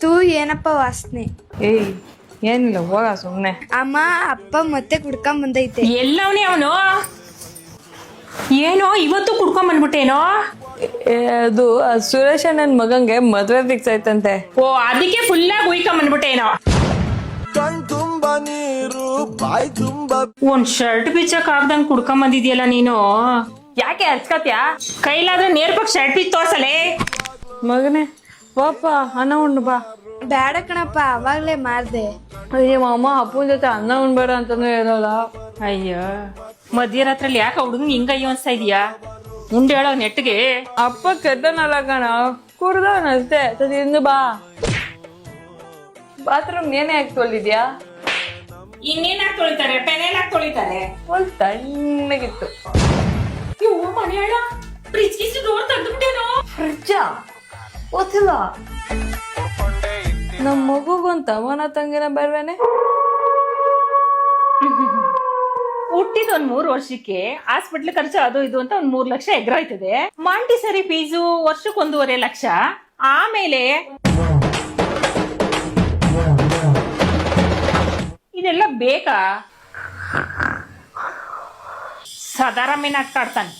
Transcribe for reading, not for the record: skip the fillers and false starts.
ತೂ ಏನಪ್ಪ ವಾಸನೆ? ಏಯ್ ಏನಿಲ್ಲ, ಹೋಗ ಸುಮ್ನೆ. ಅಮ್ಮ ಅಪ್ಪ ಮತ್ತೆ ಕುಡ್ಕೊಂಡ್ ಬಂದೈತೆ. ಎಲ್ಲವನೇ ಅವನು? ಏನೋ ಇವತ್ತು ಕುಡ್ಕೊಂಡ್ ಬಂದ್ಬಿಟ್ಟೇನೋ? ಅದು ಸುರೇಶ್ ಅಣ್ಣನ್ ಮಗಂಗೆ ಮದ್ವೆ ಫಿಕ್ಸ್ ಆಯ್ತಂತೆ. ಓ, ಅದಕ್ಕೆ ಫುಲ್ ಆಗಿ ಉಯ್ಕೊಂಡ್ ಬಂದ್ಬಿಟ್ಟೇನೋ? ಒಂದ್ ಶರ್ಟ್ ಬಿಚ್ಚಕ್ ಆಗ್ದಂಗ್ ಕುಡ್ಕೊಂಡ್ ಬಂದಿದ್ಯಲ್ಲ ನೀನು. ಯಾಕೆ ಹಚ್ಕತ್ಯಾ? ಕೈಲಾದ್ರೆ ನೇರ್ಪಕ್ ಶರ್ಟ್ ಬಿಚ್ಚ ತೋರ್ಸಲೇ. ಮಗನೇ ಪಾಪ ಅನ್ನ ಉಣ್ಣು ಬಾ. ಬೇಡ ಕಣಪ್ಪ, ಅವಾಗ್ಲೇ ಮಾರ್ದೆ. ಅಯ್ಯ ಅಮ್ಮ ಅಪ್ಪನ ಜೊತೆ ಅನ್ನ ಉಣ್ಬೇಡ ಅಂತಂದ್ರೆ ಹೇಳಲ್ಲ. ಅಯ್ಯೋ, ಮಧ್ಯರಾತ್ರಲ್ಲಿ ಯಾಕೆ ಹುಡುಗನ್ ಹಿಂಗಯ್ಯೋ ಅನ್ಸ್ತಾ ಇದೀಯಾ? ಮುಂದೆ ಹೇಳೋ ನೆಟ್ಟಿಗೆ. ಅಪ್ಪ ಕೆಟ್ಟನಲ್ಲ ಕಣ, ಕುಡ್ದವನಷ್ಟೇ. ಸರಿ ಇಂದು ಬಾ. ಬಾತ್ರೂಮ್ ಏನೇ ಹಾಕಿ ತೊಳಿದ್ಯಾ? ಇನ್ನೇನ್ ಹಾಕಿ ತೊಳಿತಾರೆ? ಪೆನೆಲ್ ಹಾಕಿ ತೊಳಿತಾರೆ. ಒಂದ್ ತಣ್ಣಗಿತ್ತು. ಇವು ಮನೆ ಹೇಳ ಫ್ರಿಜ್ ಡೋರ್ ತೆಗ್ದುಬಿಟ್ಟೇನೋ. ಫ್ರಿಜ್ಜಾ? ಗೊತ್ತಿಲ್ಲ. ನಮ್ ಮಗುಗೊಂದ್ ತವನ ತಂಗಿನ ಬರ್ವೇನೆ. ಹುಟ್ಟಿದ ಒಂದ್ 3 ವರ್ಷಕ್ಕೆ ಹಾಸ್ಪಿಟ್ಲ್ ಖರ್ಚು ಅದು ಇದು ಅಂತ ಒಂದ್ 3 ಲಕ್ಷ ಎಗ್ರಾಯ್ತದೆ. ಮಾಂಟಿಸರಿ ಫೀಸು ವರ್ಷಕ್ಕೆ 1.5 ಲಕ್ಷ. ಆಮೇಲೆ ಇದೆಲ್ಲ ಬೇಕಾ? ಸದಾರಾಮೇನ್ ಆಗ್ತಾಡ್ತಾನೆ.